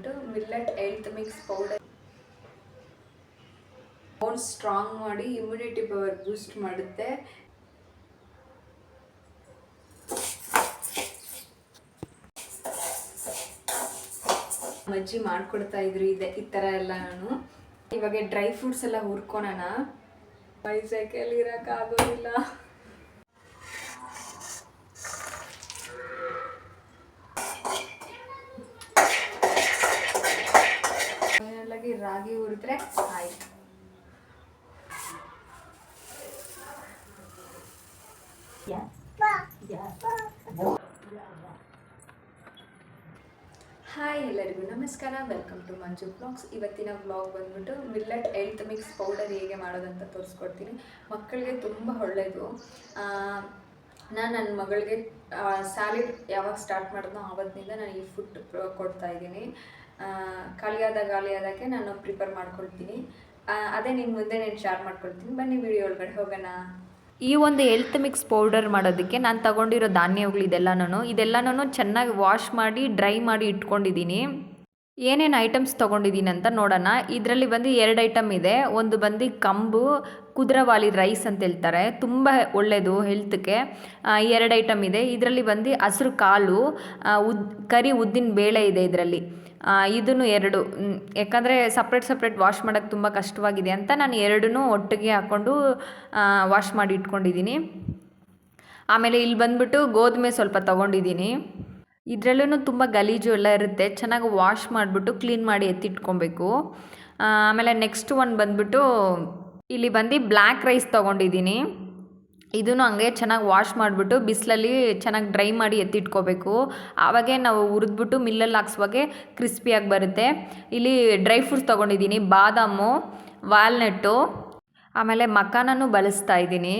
ಬಂದ್ಬಿಟ್ಟು millet health mix powder. ಬೋನ್ strong ಮಾಡಿ immunity power ಬೂಸ್ಟ್ ಮಾಡುತ್ತೆ. ಅಜ್ಜಿ ಮಾಡ್ಕೊಡ್ತಾ ಇದ್ರು ಈ ಥರ ಎಲ್ಲ. ನಾನು ಇವಾಗ ಡ್ರೈ ಫ್ರೂಟ್ಸ್ ಎಲ್ಲ ಹುರ್ಕೊಳೋಣ. ಬೈಸೈಕಲ್ ಇರೋಕ್ಕಾಗೋದಿಲ್ಲ. ಫೈನಲಾಗಿ ರಾಗಿ ಹುರಿದ್ರೆ ಆಯ್ತು. ಹಾಯ್, ಎಲ್ಲರಿಗೂ ನಮಸ್ಕಾರ. Welcome to Manju vlogs. ಇವತ್ತಿನ ವ್ಲಾಗ್ ಬಂದ್ಬಿಟ್ಟು ಮಿಲ್ಲೆಟ್ ಹೆಲ್ತ್ ಮಿಕ್ಸ್ ಪೌಡರ್ ಹೇಗೆ ಮಾಡೋದಂತ ತೋರಿಸ್ಕೊಡ್ತೀನಿ. ಮಕ್ಕಳಿಗೆ ತುಂಬ ಒಳ್ಳೆಯದು. ನಾನು ನನ್ನ ಮಗಳಿಗೆ ಸ್ಯಾಲಿಡ್ ಯಾವಾಗ ಸ್ಟಾರ್ಟ್ ಮಾಡಿದ್ನೋ ಆವತ್ತಿನಿಂದ ನಾನು ಈ ಫುಡ್ ಕೊಡ್ತಾಯಿದ್ದೀನಿ. ಖಾಲಿಯಾದಕ್ಕೆ ನಾನು ಪ್ರಿಪೇರ್ ಮಾಡ್ಕೊಳ್ತೀನಿ. ಅದೇ ನಿಮ್ಮ ಮುಂದೆ ನಾನು ಶೇರ್ ಮಾಡ್ಕೊಳ್ತೀನಿ. ಬನ್ನಿ ವಿಡಿಯೋ ಒಳಗಡೆ ಹೋಗೋಣ. ಈ ಒಂದು ಹೆಲ್ತ್ ಮಿಕ್ಸ್ ಪೌಡರ್ ಮಾಡೋದಕ್ಕೆ ನಾನು ತಗೊಂಡಿರೋ ಧಾನ್ಯಗಳು ಇದೆಲ್ಲನೂ ಚೆನ್ನಾಗಿ ವಾಶ್ ಮಾಡಿ ಡ್ರೈ ಮಾಡಿ ಇಟ್ಕೊಂಡಿದ್ದೀನಿ. ಏನೇನು ಐಟಮ್ಸ್ ತೊಗೊಂಡಿದ್ದೀನಿ ಅಂತ ನೋಡೋಣ. ಇದರಲ್ಲಿ ಬಂದು 2 ಐಟಮ್ ಇದೆ. ಒಂದು ಬಂದು ಕಂಬು ಕುದುರೆವಾಲಿ ರೈಸ್ ಅಂತ ಹೇಳ್ತಾರೆ, ತುಂಬ ಒಳ್ಳೆಯದು ಹೆಲ್ತ್ಗೆ. 2 ಐಟಮ್ ಇದೆ. ಇದರಲ್ಲಿ ಬಂದು ಹಸಿರು ಕಾಳು, ಕರಿ ಉದ್ದಿನ ಬೇಳೆ ಇದೆ ಇದರಲ್ಲಿ. ಇದನ್ನು 2, ಯಾಕಂದರೆ ಸಪ್ರೇಟ್ ವಾಶ್ ಮಾಡೋಕ್ಕೆ ತುಂಬ ಕಷ್ಟವಾಗಿದೆ ಅಂತ ನಾನು 2 ಒಟ್ಟಿಗೆ ಹಾಕ್ಕೊಂಡು ವಾಶ್ ಮಾಡಿ ಇಟ್ಕೊಂಡಿದ್ದೀನಿ. ಆಮೇಲೆ ಇಲ್ಲಿ ಬಂದ್ಬಿಟ್ಟು ಗೋಧುಮೆ ಸ್ವಲ್ಪ ತೊಗೊಂಡಿದ್ದೀನಿ. ಇದರಲ್ಲೂ ತುಂಬ ಗಲೀಜು ಎಲ್ಲ ಇರುತ್ತೆ. ಚೆನ್ನಾಗಿ ವಾಶ್ ಮಾಡಿಬಿಟ್ಟು ಕ್ಲೀನ್ ಮಾಡಿ ಎತ್ತಿಟ್ಕೊಬೇಕು. ಆಮೇಲೆ ನೆಕ್ಸ್ಟ್ ಒಂದು ಬಂದ್ಬಿಟ್ಟು ಇಲ್ಲಿ ಬಂದು ಬ್ಲ್ಯಾಕ್ ರೈಸ್ ತೊಗೊಂಡಿದ್ದೀನಿ. ಇದನ್ನು ಹಂಗೆ ಚೆನ್ನಾಗಿ ವಾಶ್ ಮಾಡಿಬಿಟ್ಟು ಬಿಸಿಲಲ್ಲಿ ಚೆನ್ನಾಗಿ ಡ್ರೈ ಮಾಡಿ ಎತ್ತಿಟ್ಕೋಬೇಕು. ಆವಾಗೇ ನಾವು ಹುರಿದ್ಬಿಟ್ಟು ಮಿಲ್ಲಲ್ಲಿ ಹಾಕ್ಸುವಾಗೆ ಕ್ರಿಸ್ಪಿಯಾಗಿ ಬರುತ್ತೆ. ಇಲ್ಲಿ ಡ್ರೈ ಫ್ರೂಟ್ಸ್ ತೊಗೊಂಡಿದ್ದೀನಿ, ಬಾದಾಮು, ವಾಲ್ನಟ್ಟು, ಆಮೇಲೆ ಮಖಾನೂ ಬಳಸ್ತಾ ಇದ್ದೀನಿ.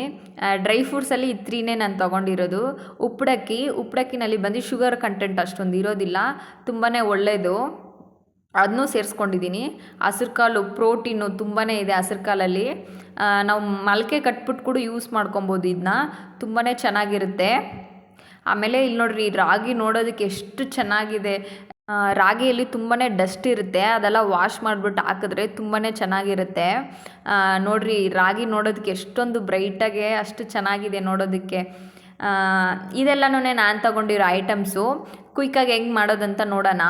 ಡ್ರೈ ಫ್ರೂಟ್ಸಲ್ಲಿ 3ನೇ ನಾನು ತೊಗೊಂಡಿರೋದು. ಉಪ್ಪಡಕ್ಕಿನಲ್ಲಿ ಬಂದು ಶುಗರ್ ಕಂಟೆಂಟ್ ಅಷ್ಟೊಂದು ಇರೋದಿಲ್ಲ, ತುಂಬಾ ಒಳ್ಳೆಯದು, ಅದನ್ನೂ ಸೇರಿಸ್ಕೊಂಡಿದ್ದೀನಿ. ಹಸಿರು ಕಾಳು ಪ್ರೋಟೀನು ತುಂಬಾ ಇದೆ ಹಸಿರು ಕಾಲಲ್ಲಿ. ನಾವು ಮೊಳಕೆ ಕಟ್ಬಿಟ್ಟು ಕೂಡ ಯೂಸ್ ಮಾಡ್ಕೊಬೋದು ಇದನ್ನ, ತುಂಬಾ ಚೆನ್ನಾಗಿರುತ್ತೆ. ಆಮೇಲೆ ಇಲ್ಲಿ ನೋಡಿರಿ, ರಾಗಿ ನೋಡೋದಕ್ಕೆ ಎಷ್ಟು ಚೆನ್ನಾಗಿದೆ. ರಾಗಿಯಲ್ಲಿ ತುಂಬಾ ಡಸ್ಟ್ ಇರುತ್ತೆ, ಅದೆಲ್ಲ ವಾಶ್ ಮಾಡಿಬಿಟ್ಟು ಹಾಕಿದ್ರೆ ತುಂಬಾ ಚೆನ್ನಾಗಿರುತ್ತೆ. ನೋಡಿರಿ, ರಾಗಿ ನೋಡೋದಕ್ಕೆ ಎಷ್ಟೊಂದು ಬ್ರೈಟಾಗೆ ಅಷ್ಟು ಚೆನ್ನಾಗಿದೆ ನೋಡೋದಕ್ಕೆ. ಇದೆಲ್ಲನೂ ನಾನು ತಗೊಂಡಿರೋ ಐಟಮ್ಸು. ಕ್ವಿಕ್ಕಾಗಿ ಹೆಂಗೆ ಮಾಡೋದಂತ ನೋಡೋಣ.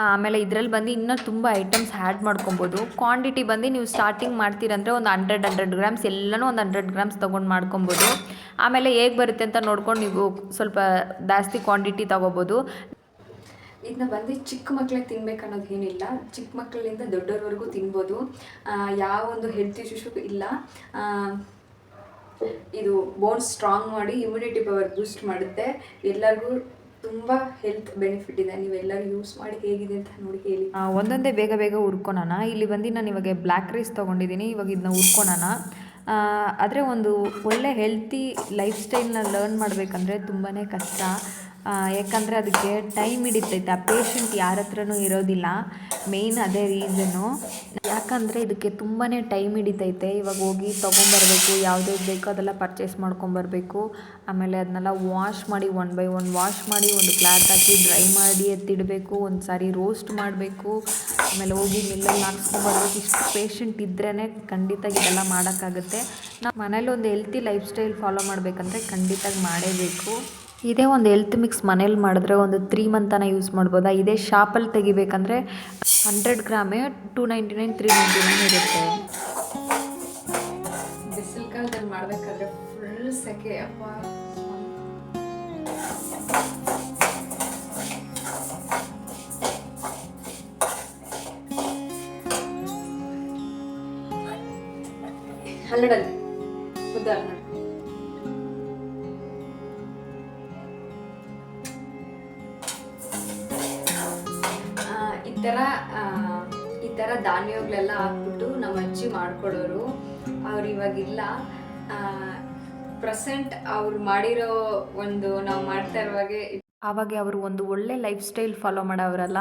ಆಮೇಲೆ ಇದರಲ್ಲಿ ಬಂದು ಇನ್ನೂ ತುಂಬ ಐಟಮ್ಸ್ ಆ್ಯಡ್ ಮಾಡ್ಕೊಬೋದು. ಕ್ವಾಂಟಿಟಿ ಬಂದು ನೀವು ಸ್ಟಾರ್ಟಿಂಗ್ ಮಾಡ್ತೀರಂದರೆ ಒಂದು 100 ಗ್ರಾಮ್ಸ್ ಎಲ್ಲನೂ ಒಂದು 100 ಗ್ರಾಮ್ಸ್ ತೊಗೊಂಡು ಮಾಡ್ಕೊಬೋದು. ಆಮೇಲೆ ಹೇಗೆ ಬರುತ್ತೆ ಅಂತ ನೋಡ್ಕೊಂಡು ನೀವು ಸ್ವಲ್ಪ ಜಾಸ್ತಿ ಕ್ವಾಂಟಿಟಿ ತೊಗೋಬೋದು. ಇದನ್ನ ಬಂದು ಚಿಕ್ಕ ಮಕ್ಕಳಿಗೆ ತಿನ್ಬೇಕು ಅನ್ನೋದು ಏನಿಲ್ಲ, ಚಿಕ್ಕ ಮಕ್ಕಳಿಂದ ದೊಡ್ಡವ್ರವರೆಗೂ ತಿನ್ಬೋದು. ಯಾವ ಒಂದು ಹೆಲ್ತ್ ಇಶ್ಯೂಸು ಇಲ್ಲ. ಇದು ಬೋನ್ ಸ್ಟ್ರಾಂಗ್ ಮಾಡಿ ಇಮ್ಯುನಿಟಿ ಪವರ್ ಬೂಸ್ಟ್ ಮಾಡುತ್ತೆ. ಎಲ್ಲರಿಗೂ ತುಂಬ ಹೆಲ್ತ್ ಬೆನಿಫಿಟ್ ಇದೆ. ನೀವೆಲ್ಲರೂ ಯೂಸ್ ಮಾಡಿ ಹೇಗಿದೆ ಅಂತ ನೋಡಿ ಹೇಳಿ. ಒಂದೊಂದೇ ಬೇಗ ಹುರ್ಕೊಳೋಣ. ಇಲ್ಲಿ ಬಂದು ನಾನು ಇವಾಗ ಬ್ಲ್ಯಾಕ್ ರೈಸ್ ತೊಗೊಂಡಿದ್ದೀನಿ. ಇವಾಗ ಇದನ್ನ ಹುರ್ಕೊಳೋಣ. ಆದರೆ ಒಂದು ಒಳ್ಳೆ ಹೆಲ್ತಿ ಲೈಫ್ ಸ್ಟೈಲ್ನ ಲರ್ನ್ ಮಾಡಬೇಕಂದ್ರೆ ತುಂಬಾ ಕಷ್ಟ. ಯಾಕಂದರೆ ಅದಕ್ಕೆ ಟೈಮ್ ಹಿಡಿತೈತೆ. ಆ ಪೇಷಂಟ್ ಯಾರ ಹತ್ರನೂ ಇರೋದಿಲ್ಲ. ಮೇಯ್ನ್ ಅದೇ ರೀಸನ್ನು. ಯಾಕಂದರೆ ಇದಕ್ಕೆ ತುಂಬಾ ಟೈಮ್ ಹಿಡಿತೈತೆ. ಇವಾಗ ಹೋಗಿ ತೊಗೊಂಬರ್ಬೇಕು, ಯಾವುದ್ಯಾವ್ದು ಬೇಕೋ ಅದೆಲ್ಲ ಪರ್ಚೇಸ್ ಮಾಡ್ಕೊಂಬರ್ಬೇಕು. ಆಮೇಲೆ ಅದನ್ನೆಲ್ಲ ವಾಶ್ ಮಾಡಿ 1 by 1 ವಾಶ್ ಮಾಡಿ ಒಂದು ಕ್ಲಾತ್ ಹಾಕಿ ಡ್ರೈ ಮಾಡಿ ಎತ್ತಿಡಬೇಕು. ಒಂದು ಸಾರಿ ರೋಸ್ಟ್ ಮಾಡಬೇಕು, ಆಮೇಲೆ ಹೋಗಿ ಮಿಲ್ಲಲ್ಲಿ ಹಾಕ್ಸ್ಕೊಂಬರ್ಬೇಕು. ಇಷ್ಟು ಪೇಷಂಟ್ ಇದ್ರೇ ಖಂಡಿತ ಇದೆಲ್ಲ ಮಾಡೋಕ್ಕಾಗುತ್ತೆ. ನಾವು ಮನೇಲಿ ಒಂದು ಹೆಲ್ತಿ ಲೈಫ್ ಸ್ಟೈಲ್ ಫಾಲೋ ಮಾಡಬೇಕಂದ್ರೆ ಖಂಡಿತ ಮಾಡೇಬೇಕು. ಇದೇ ಒಂದು ಹೆಲ್ತ್ ಮಿಕ್ಸ್ ಮನೇಲಿ ಮಾಡಿದ್ರೆ ಒಂದು 3 ಮಂತ್ ತನಕ ಯೂಸ್ ಮಾಡ್ಬೋದಾ. ಇದೇ ಶಾಪಲ್ಲಿ ತೆಗಿಬೇಕಂದ್ರೆ 100 ಗ್ರಾಮೇ 299 399 ಇರುತ್ತೆ. ಬಿಸಿಲು ಕಾಲದಲ್ಲಿ ಮಾಡಬೇಕಾದ್ರೆ ಫುಲ್ ಸೆಕೆ ಅಪ್ಪ. ಹಲ್ಲಡಲ್ಲಿ ಉದ್ದಾರ ಮಾಡಿ ಈ ಥರ ಧಾನ್ಯಗಳೆಲ್ಲ ಹಾಕ್ಬಿಟ್ಟು ನಮ್ಮ ಅಜ್ಜಿ ಮಾಡ್ಕೊಡೋರು. ಅವ್ರು ಇವಾಗಿಲ್ಲ. ಪ್ರೆಸೆಂಟ್ ಅವ್ರು ಮಾಡಿರೋ ಒಂದು ನಾವು ಮಾಡ್ತಾ ಇರುವಾಗೆ ಆವಾಗ ಅವರು ಒಂದು ಒಳ್ಳೆ ಲೈಫ್ ಸ್ಟೈಲ್ ಫಾಲೋ ಮಾಡೋರಲ್ಲ.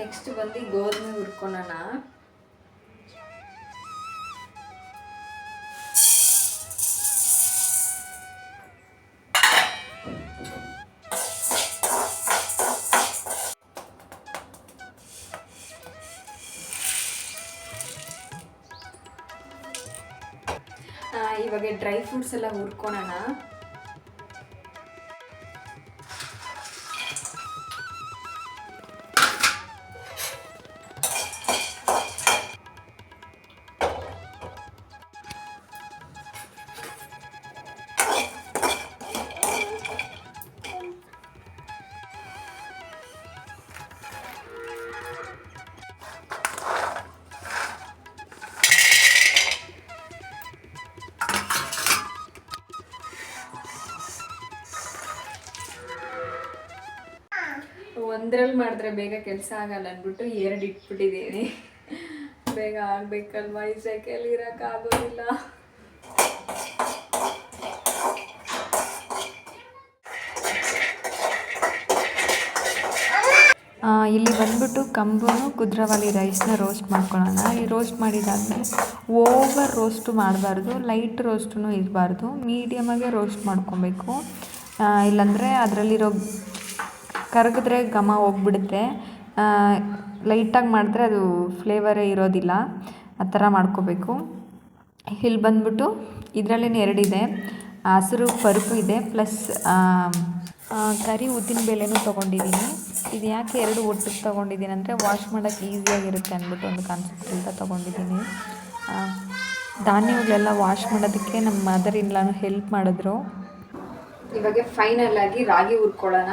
ನೆಕ್ಸ್ಟ್ ಬಂದು ಗೋಧುಮೆ ಹುರ್ಕೊಳೋಣ. ಇವಾಗ ಡ್ರೈ ಫ್ರೂಟ್ಸ್ ಎಲ್ಲ ಹುರ್ಕೊಳ್ಳೋಣ. ಒಂದರಲ್ಲಿ ಮಾಡಿದ್ರೆ ಬೇಗ ಕೆಲಸ ಆಗಲ್ಲ ಅಂದ್ಬಿಟ್ಟು 2 ಇಟ್ಬಿಟ್ಟಿದ್ದೀನಿ. ಬೇಗ ಆಗಬೇಕಲ್ವ, ಈ ಸೆಕೆಯಲ್ಲಿ ಇರೋಕ್ಕಾಗೋದಿಲ್ಲ. ಇಲ್ಲಿ ಬಂದ್ಬಿಟ್ಟು ಕಂಬುನು ಕುದ್ರವಾಲಿ ರೈಸ್ನ ರೋಸ್ಟ್ ಮಾಡ್ಕೊಳ್ಳೋಣ. ಈ ರೋಸ್ಟ್ ಮಾಡಿದಾದ್ಮೇಲೆ ಓವರ್ ರೋಸ್ಟು ಮಾಡಬಾರ್ದು, ಲೈಟ್ ರೋಸ್ಟೂ ಇರಬಾರ್ದು, ಮೀಡಿಯಮಾಗೆ ರೋಸ್ಟ್ ಮಾಡ್ಕೊಬೇಕು. ಇಲ್ಲಾಂದರೆ ಅದರಲ್ಲಿರೋ ಕರಗಿದ್ರೆ ಘಮ ಹೋಗ್ಬಿಡುತ್ತೆ. ಲೈಟಾಗಿ ಮಾಡಿದ್ರೆ ಅದು ಫ್ಲೇವರೇ ಇರೋದಿಲ್ಲ. ಆ ಥರ ಮಾಡ್ಕೋಬೇಕು. ಇಲ್ಲಿ ಬಂದ್ಬಿಟ್ಟು ಇದರಲ್ಲೇ 2 ಇದೆ, ಹಸಿರು ಪರುಪು ಇದೆ, ಪ್ಲಸ್ ಕರಿ ಉದ್ದಿನ ಬೇಳೆನೂ ತೊಗೊಂಡಿದ್ದೀನಿ. ಇದು ಯಾಕೆ 2 ಒಟ್ಟಿಗೆ ತೊಗೊಂಡಿದ್ದೀನಿ ಅಂದರೆ ವಾಶ್ ಮಾಡೋಕ್ಕೆ ಈಸಿಯಾಗಿರುತ್ತೆ ಅಂದ್ಬಿಟ್ಟು ಒಂದು ಕಾನ್ಸೆಪ್ಟಿಂದ ತೊಗೊಂಡಿದ್ದೀನಿ. ಧಾನ್ಯಗಳೆಲ್ಲ ವಾಶ್ ಮಾಡೋದಕ್ಕೆ ನಮ್ಮ ಮದರ್ ಇನ್ಲಾನು ಹೆಲ್ಪ್ ಮಾಡಿದ್ರು. ಇವಾಗ ಫೈನಲ್ ಆಗಿ ರಾಗಿ ಹುರ್ಕೊಳ್ಳೋಣ.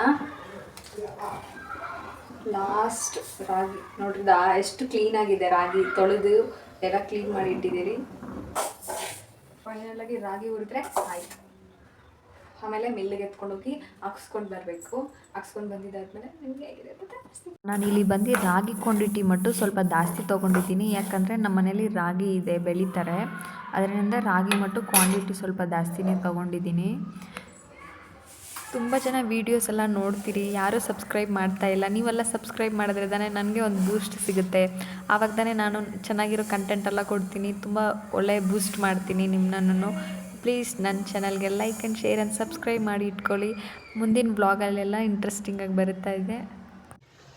ಲಾಸ್ಟ್ ರಾಗಿ ನೋಡ್ರಿ, ಎಷ್ಟು ಕ್ಲೀನಾಗಿದೆ ರಾಗಿ, ತೊಳೆದು ಎಲ್ಲ ಕ್ಲೀನ್ ಮಾಡಿ ಇಟ್ಟಿದ್ದೀರಿ. ಫೈನಲ್ ಆಗಿ ರಾಗಿ ಹುರಿದ್ರೆ ಆಯಿತು. ಆಮೇಲೆ ಮಿಲ್ಲಿಗೆ ಎತ್ಕೊಂಡೋಗಿ ಹಾಕ್ಸ್ಕೊಂಡು ಬರಬೇಕು. ಹಾಕ್ಸ್ಕೊಂಡು ಬಂದಿದ್ದಾದ್ಮೇಲೆ ನಿಮಗೆ ಹೇಗಿದೆ ಅಂತ ನಾನಿಲ್ಲಿ ಬಂದು ರಾಗಿ ಕ್ವಾಂಟಿಟಿ ಮಟ್ಟು ಸ್ವಲ್ಪ ಜಾಸ್ತಿ ತೊಗೊಂಡಿದ್ದೀನಿ. ಯಾಕಂದರೆ ನಮ್ಮ ಮನೇಲಿ ರಾಗಿ ಇದೆ, ಬೆಳೀತಾರೆ. ಅದರಿಂದ ರಾಗಿ ಮಟ್ಟು ಕ್ವಾಂಟಿಟಿ ಸ್ವಲ್ಪ ಜಾಸ್ತಿನೇ ತೊಗೊಂಡಿದ್ದೀನಿ. ತುಂಬ ಜನ ವೀಡಿಯೋಸ್ ಎಲ್ಲ ನೋಡ್ತೀರಿ, ಯಾರೂ ಸಬ್ಸ್ಕ್ರೈಬ್ ಮಾಡ್ತಾ ಇಲ್ಲ. ನೀವೆಲ್ಲ ಸಬ್ಸ್ಕ್ರೈಬ್ ಮಾಡಿದ್ರೆ ತಾನೇ ನನಗೆ ಒಂದು ಬೂಸ್ಟ್ ಸಿಗುತ್ತೆ. ಆವಾಗ ತಾನೇ ನಾನು ಚೆನ್ನಾಗಿರೋ ಕಂಟೆಂಟೆಲ್ಲ ಕೊಡ್ತೀನಿ, ತುಂಬ ಒಳ್ಳೆಯ ಬೂಸ್ಟ್ ಮಾಡ್ತೀನಿ ನಿಮ್ಮನ್ನು. ಪ್ಲೀಸ್ ನನ್ನ ಚಾನಲ್ಗೆ like and share and subscribe ಮಾಡಿ ಇಟ್ಕೊಳ್ಳಿ. ಮುಂದಿನ ಬ್ಲಾಗಲ್ಲೆಲ್ಲ ಇಂಟ್ರೆಸ್ಟಿಂಗಾಗಿ ಬರುತ್ತಾ ಇದೆ.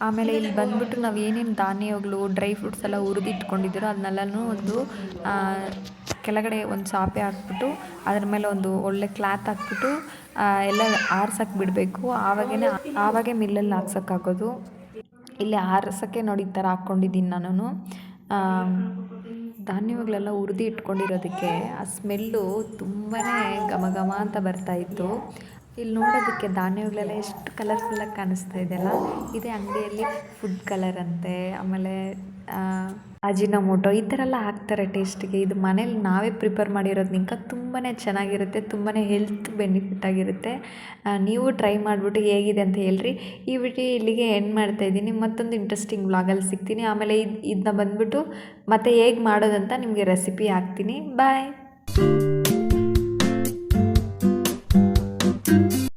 ಆಮೇಲೆ ಇಲ್ಲಿ ಬಂದ್ಬಿಟ್ಟು ನಾವು ಏನೇನು ಧಾನ್ಯಗಳು, ಡ್ರೈ ಫ್ರೂಟ್ಸ್ ಎಲ್ಲ ಹುರಿದಿಟ್ಕೊಂಡಿದ್ದೀರೋ ಅದನ್ನೆಲ್ಲನೂ ಒಂದು ಕೆಳಗಡೆ ಒಂದು ಚಾಪೆ ಹಾಕ್ಬಿಟ್ಟು ಅದ್ರ ಮೇಲೆ ಒಂದು ಒಳ್ಳೆ ಕ್ಲಾತ್ ಹಾಕ್ಬಿಟ್ಟು ಎಲ್ಲ ಆರ್ಸಕ್ಕೆ ಬಿಡಬೇಕು. ಆವಾಗೇ ಮಿಲ್ಲಲ್ಲಿ ಹಾಕ್ಸೋಕ್ಕಾಗೋದು. ಇಲ್ಲಿ ಆರ್ಸೋಕ್ಕೆ ನೋಡಿ ಈ ಥರ ಹಾಕ್ಕೊಂಡಿದ್ದೀನಿ ನಾನು. ಧಾನ್ಯಗಳೆಲ್ಲ ಹುರಿದು ಇಟ್ಕೊಂಡಿರೋದಕ್ಕೆ ಆ ಸ್ಮೆಲ್ಲು ತುಂಬಾ ಘಮ ಘಮ ಅಂತ ಬರ್ತಾಯಿತ್ತು. ಇಲ್ಲಿ ನೋಡೋದಕ್ಕೆ ಧಾನ್ಯಗಳೆಲ್ಲ ಎಷ್ಟು ಕಲರ್ಫುಲ್ಲಾಗಿ ಕಾಣಿಸ್ತಾ ಇದೆಯಲ್ಲ, ಇದೇ ಅಂಗಡಿಯಲ್ಲಿ ಫುಡ್ ಕಲರ್ ಅಂತೆ, ಆಮೇಲೆ ಅಜಿನೋಮೋಟೊ ಈ ಥರ ಎಲ್ಲ ಹಾಕ್ತಾರೆ ಟೇಸ್ಟಿಗೆ. ಇದು ಮನೇಲಿ ನಾವೇ ಪ್ರಿಪೇರ್ ಮಾಡಿರೋದ್ನಿಂಕ ತುಂಬಾ ಚೆನ್ನಾಗಿರುತ್ತೆ, ತುಂಬಾ ಹೆಲ್ತ್ ಬೆನಿಫಿಟ್ ಆಗಿರುತ್ತೆ. ನೀವು ಟ್ರೈ ಮಾಡಿಬಿಟ್ಟು ಹೇಗಿದೆ ಅಂತ ಹೇಳ್ರಿ. ಈ ವಿಡಿಯೋ ಇಲ್ಲಿಗೆ ಎಂಡ್ ಮಾಡ್ತಾಯಿದ್ದೀನಿ. ಮತ್ತೊಂದು ಇಂಟ್ರೆಸ್ಟಿಂಗ್ ವ್ಲಾಗಲ್ಲಿ ಸಿಗ್ತೀನಿ. ಆಮೇಲೆ ಇದನ್ನ ಬಂದುಬಿಟ್ಟು ಮತ್ತೆ ಹೇಗೆ ಮಾಡೋದಂತ ನಿಮಗೆ ರೆಸಿಪಿ ಹಾಕ್ತೀನಿ. ಬಾಯ್.